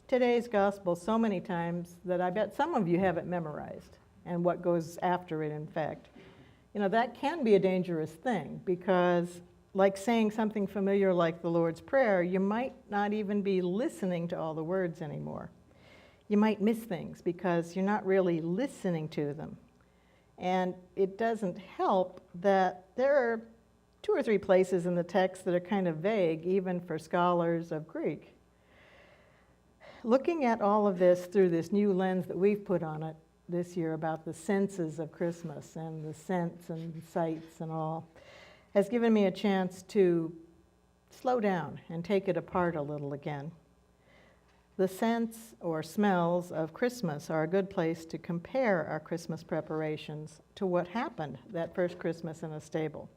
today's gospel so many times that I bet some of you have it memorized, and what goes after it, in fact. You know, that can be a dangerous thing, because like saying something familiar like the Lord's Prayer, you might not even be listening to all the words anymore. You might miss things because you're not really listening to them. And it doesn't help that there are 2 or 3 places in the text that are kind of vague, even for scholars of Greek. Looking at all of this through this new lens that we've put on it this year about the senses of Christmas and the scents and sights and all, has given me a chance to slow down and take it apart a little again. The scents or smells of Christmas are a good place to compare our Christmas preparations to what happened that first Christmas in a stable.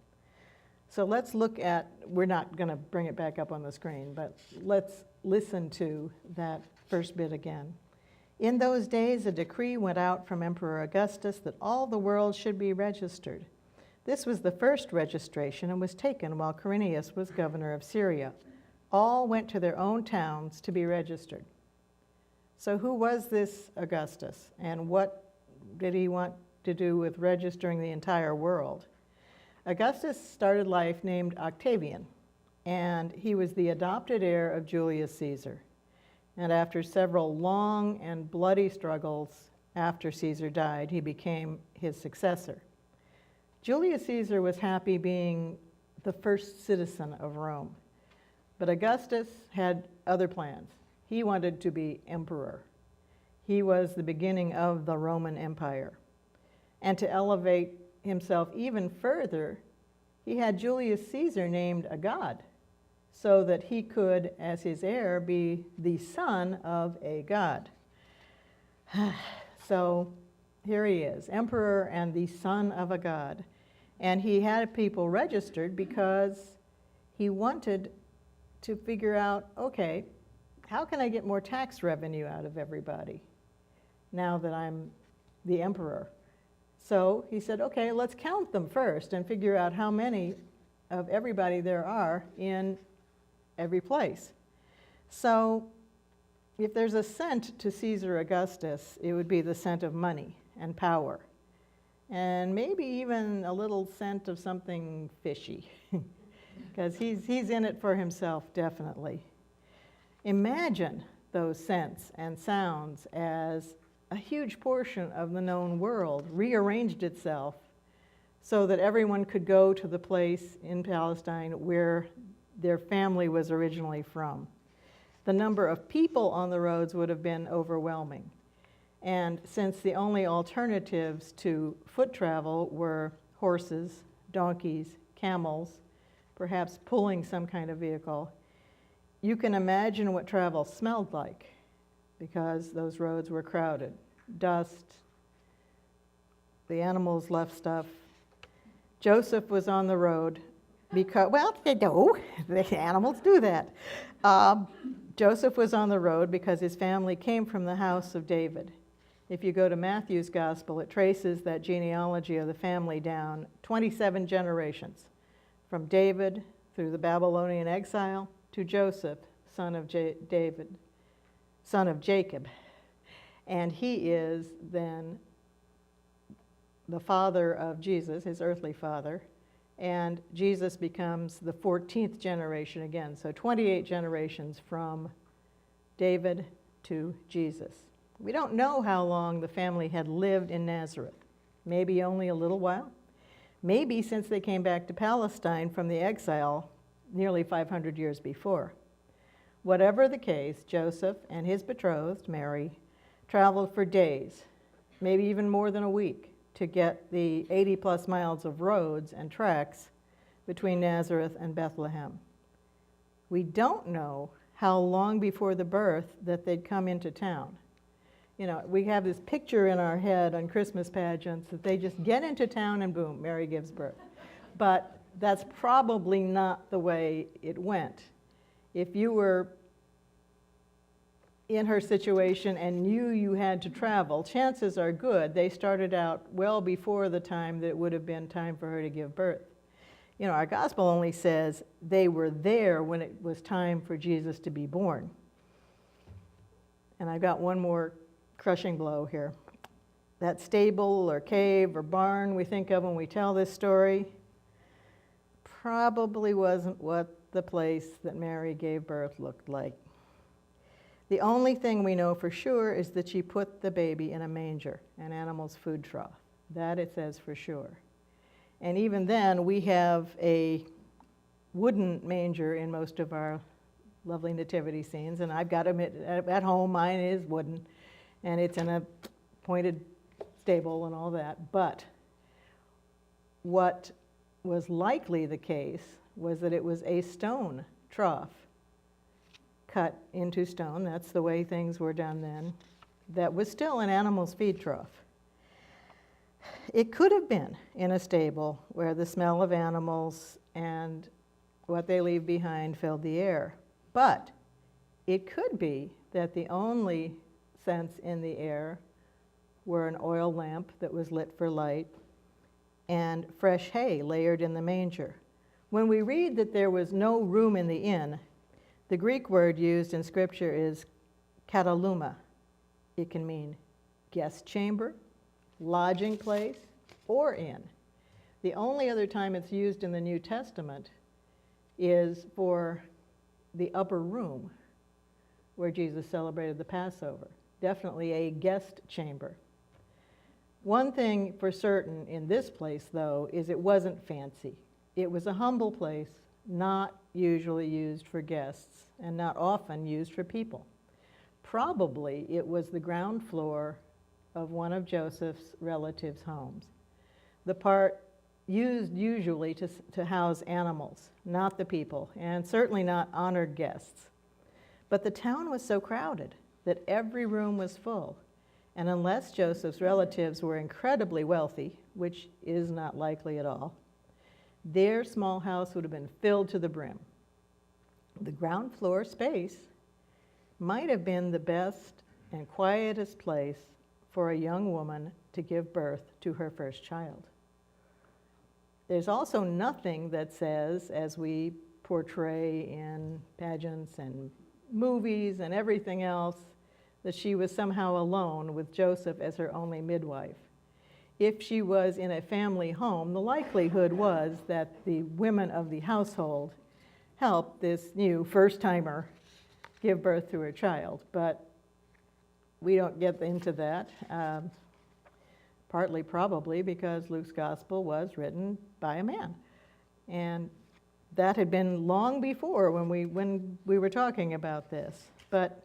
So let's look at, we're not going to bring it back up on the screen, but let's listen to that first bit again. In those days, a decree went out from Emperor Augustus that all the world should be registered. This was the first registration and was taken while Quirinius was governor of Syria. All went to their own towns to be registered. So who was this Augustus, and what did he want to do with registering the entire world? Augustus started life named Octavian, and he was the adopted heir of Julius Caesar. And after several long and bloody struggles after Caesar died, he became his successor. Julius Caesar was happy being the first citizen of Rome. But Augustus had other plans. He wanted to be emperor. He was the beginning of the Roman Empire. And to elevate himself even further, he had Julius Caesar named a god, so that he could, as his heir, be the son of a god. So here he is, emperor and the son of a god. And he had people registered because he wanted to figure out, okay, how can I get more tax revenue out of everybody now that I'm the emperor? So he said, okay, let's count them first and figure out how many of everybody there are in every place. So if there's a scent to Caesar Augustus, it would be the scent of money and power, and maybe even a little scent of something fishy, because he's in it for himself, definitely. Imagine those scents and sounds as a huge portion of the known world rearranged itself so that everyone could go to the place in Palestine where their family was originally from. The number of people on the roads would have been overwhelming. And since the only alternatives to foot travel were horses, donkeys, camels, perhaps pulling some kind of vehicle, you can imagine what travel smelled like, because those roads were crowded. Dust, the animals left stuff. Joseph was on the road because, well, no, the animals do that. Joseph was on the road because his family came from the house of David. If you go to Matthew's gospel, it traces that genealogy of the family down 27 generations, from David through the Babylonian exile to Joseph, son of David, son of Jacob. And he is then the father of Jesus, his earthly father, and Jesus becomes the 14th generation again. So 28 generations from David to Jesus. We don't know how long the family had lived in Nazareth. Maybe only a little while. Maybe since they came back to Palestine from the exile nearly 500 years before. Whatever the case, Joseph and his betrothed, Mary, traveled for days, maybe even more than a week, to get the 80-plus miles of roads and tracks between Nazareth and Bethlehem. We don't know how long before the birth that they'd come into town. You know, we have this picture in our head on Christmas pageants that they just get into town and boom, Mary gives birth. But that's probably not the way it went. If you were in her situation and knew you had to travel, chances are good they started out well before the time that it would have been time for her to give birth. You know, our gospel only says they were there when it was time for Jesus to be born. and I've got one more crushing blow here. That stable or cave or barn we think of when we tell this story probably wasn't what the place that Mary gave birth looked like. The only thing we know for sure is that she put the baby in a manger, an animal's food trough. That it says for sure. And even then, we have a wooden manger in most of our lovely nativity scenes, and I've got them at home. Mine is wooden, and it's in a pointed stable and all that. But what was likely the case was that it was a stone trough cut into stone. That's the way things were done then. That was still an animal's feed trough. It could have been in a stable where the smell of animals and what they leave behind filled the air. But it could be that the only scents in the air were an oil lamp that was lit for light and fresh hay layered in the manger. When we read that there was no room in the inn, the Greek word used in Scripture is kataluma. It can mean guest chamber, lodging place, or inn. The only other time it's used in the New Testament is for the upper room where Jesus celebrated the Passover. Definitely a guest chamber. One thing for certain in this place, though, is it wasn't fancy. It was a humble place, not usually used for guests and not often used for people. Probably it was the ground floor of one of Joseph's relatives' homes, the part used usually to house animals, not the people, and certainly not honored guests. But the town was so crowded that every room was full, and unless Joseph's relatives were incredibly wealthy, which is not likely at all, their small house would have been filled to the brim. The ground floor space might have been the best and quietest place for a young woman to give birth to her first child. There's also nothing that says, as we portray in pageants and movies and everything else, that she was somehow alone with Joseph as her only midwife. If she was in a family home, the likelihood was that the women of the household helped this new first-timer give birth to her child. But we don't get into that, partly probably because Luke's gospel was written by a man. And that had been long before when we were talking about this. But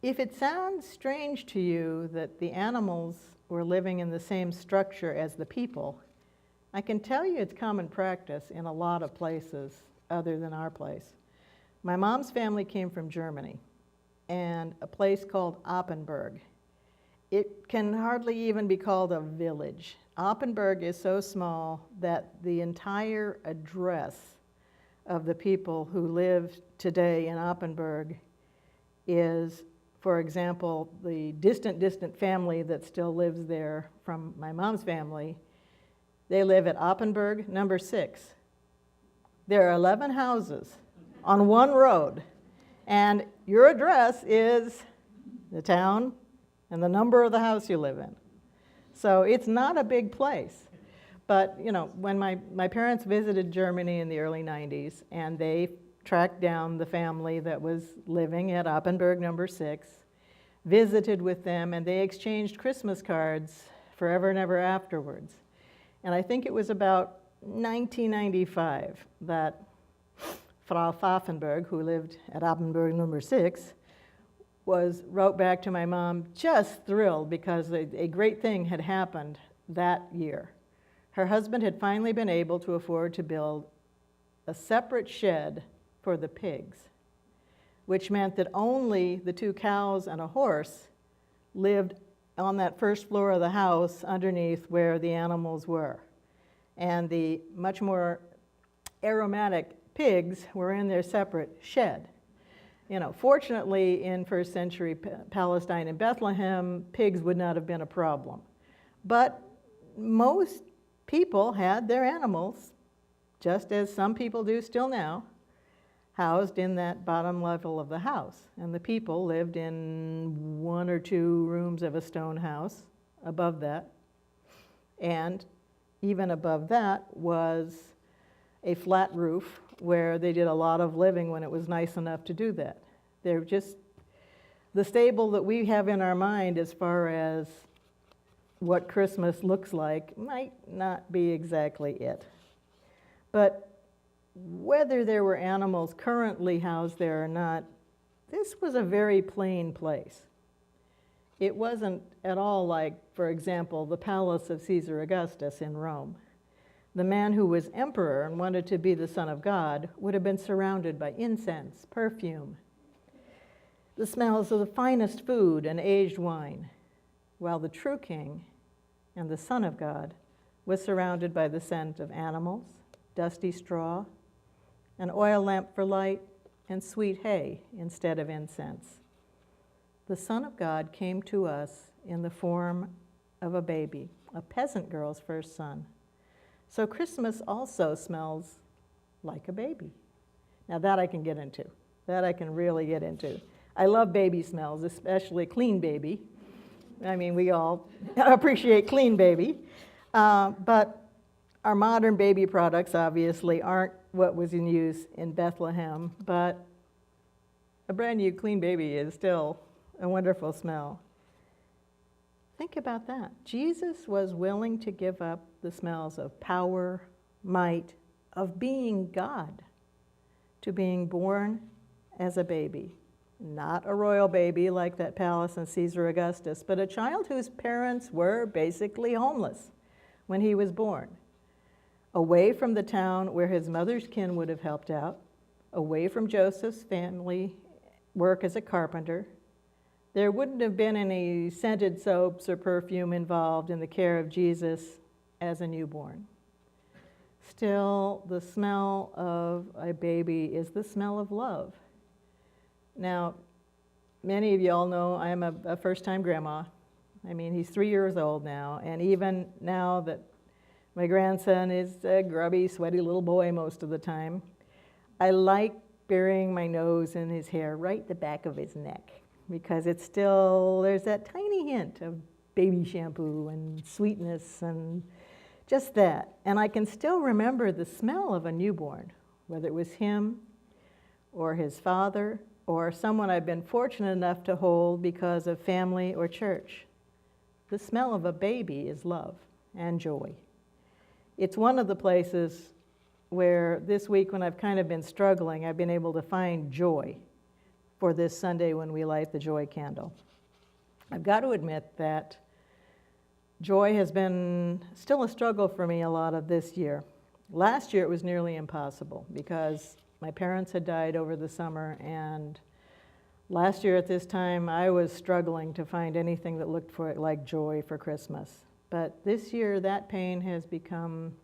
if it sounds strange to you that the animals were living in the same structure as the people, I can tell you it's common practice in a lot of places other than our place. My mom's family came from Germany and a place called Oppenberg. It can hardly even be called a village. Oppenberg is so small that the entire address of the people who live today in Oppenberg is, for example, the distant family that still lives there from my mom's family. They live at Oppenberg number 6. There are 11 houses on one road, and your address is the town and the number of the house you live in. So it's not a big place. But, you know, when my parents visited Germany in the early 90s, and they tracked down the family that was living at Oppenberg number 6, visited with them, and they exchanged Christmas cards forever and ever afterwards. And I think it was about 1995 that Frau Pfaffenberg, who lived at Oppenberg number 6, wrote back to my mom, just thrilled because a great thing had happened that year. Her husband had finally been able to afford to build a separate shed for the pigs, which meant that only the 2 cows and a horse lived on that first floor of the house underneath where the animals were. And the much more aromatic pigs were in their separate shed. You know, fortunately, in first century Palestine and Bethlehem, pigs would not have been a problem. But most people had their animals, just as some people do still now, housed in that bottom level of the house. And the people lived in 1 or 2 rooms of a stone house above that. And even above that was a flat roof where they did a lot of living when it was nice enough to do that. They're just the stable that we have in our mind as far as what Christmas looks like might not be exactly it. But whether there were animals currently housed there or not, this was a very plain place. It wasn't at all like, for example, the palace of Caesar Augustus in Rome. The man who was emperor and wanted to be the Son of God would have been surrounded by incense, perfume, the smells of the finest food and aged wine, while the true king and the Son of God was surrounded by the scent of animals, dusty straw, an oil lamp for light, and sweet hay instead of incense. The Son of God came to us in the form of a baby, a peasant girl's first son. So Christmas also smells like a baby. Now that I can get into. That I can really get into. I love baby smells, especially clean baby. I mean, we all appreciate clean baby. But our modern baby products obviously aren't what was in use in Bethlehem, but a brand new clean baby is still a wonderful smell. Think about that. Jesus was willing to give up the smells of power, might, of being God, to being born as a baby. Not a royal baby like that palace in Caesar Augustus, but a child whose parents were basically homeless when he was born. Away from the town where his mother's kin would have helped out, away from Joseph's family work as a carpenter. There wouldn't have been any scented soaps or perfume involved in the care of Jesus as a newborn. Still, the smell of a baby is the smell of love. Now, many of you all know I'm a first-time grandma. I mean, he's 3 years old now, and even now that my grandson is a grubby, sweaty little boy most of the time, I like burying my nose in his hair right the back of his neck, because it's still, there's that tiny hint of baby shampoo and sweetness and just that. And I can still remember the smell of a newborn, whether it was him or his father or someone I've been fortunate enough to hold because of family or church. The smell of a baby is love and joy. It's one of the places where this week when I've kind of been struggling, I've been able to find joy for this Sunday when we light the joy candle. I've got to admit that joy has been still a struggle for me a lot of this year. Last year it was nearly impossible because my parents had died over the summer, and last year at this time I was struggling to find anything that looked like joy for Christmas. But this year that pain has become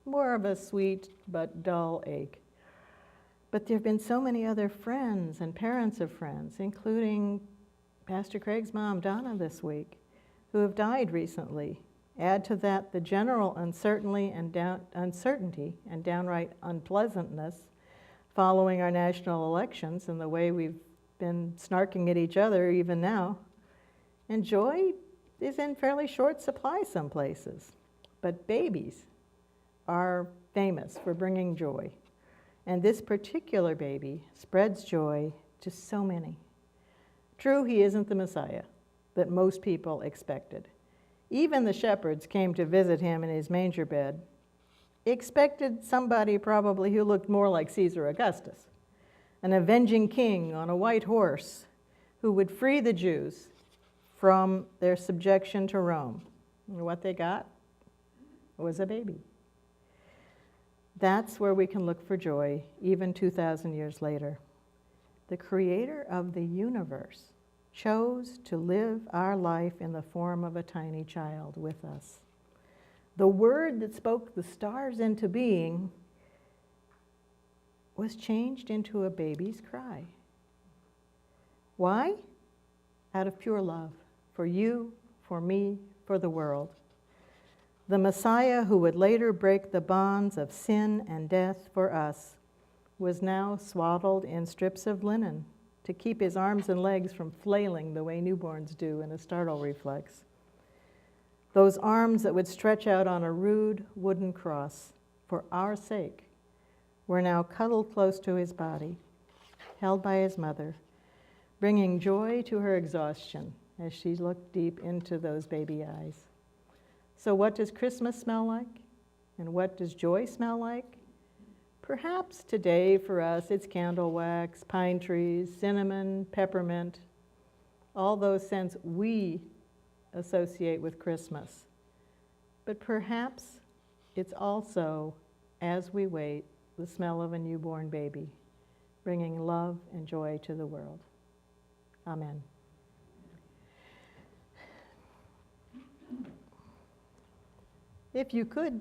more of a sweet but dull ache. But there have been so many other friends and parents of friends, including Pastor Craig's mom, Donna, this week, who have died recently. Add to that the general uncertainty and downright unpleasantness following our national elections and the way we've been snarking at each other even now. And joy is in fairly short supply some places. But babies are famous for bringing joy. And this particular baby spreads joy to so many. True, he isn't the Messiah that most people expected. Even the shepherds came to visit him in his manger bed, expected somebody probably who looked more like Caesar Augustus, an avenging king on a white horse who would free the Jews from their subjection to Rome. And what they got was a baby. That's where we can look for joy, even 2,000 years later. The creator of the universe chose to live our life in the form of a tiny child with us. The word that spoke the stars into being was changed into a baby's cry. Why? Out of pure love for you, for me, for the world. The Messiah who would later break the bonds of sin and death for us was now swaddled in strips of linen to keep his arms and legs from flailing the way newborns do in a startle reflex. Those arms that would stretch out on a rude wooden cross for our sake were now cuddled close to his body, held by his mother, bringing joy to her exhaustion as she looked deep into those baby eyes. So what does Christmas smell like? And what does joy smell like? Perhaps today for us it's candle wax, pine trees, cinnamon, peppermint, all those scents we associate with Christmas. But perhaps it's also, as we wait, the smell of a newborn baby, bringing love and joy to the world. Amen. If you could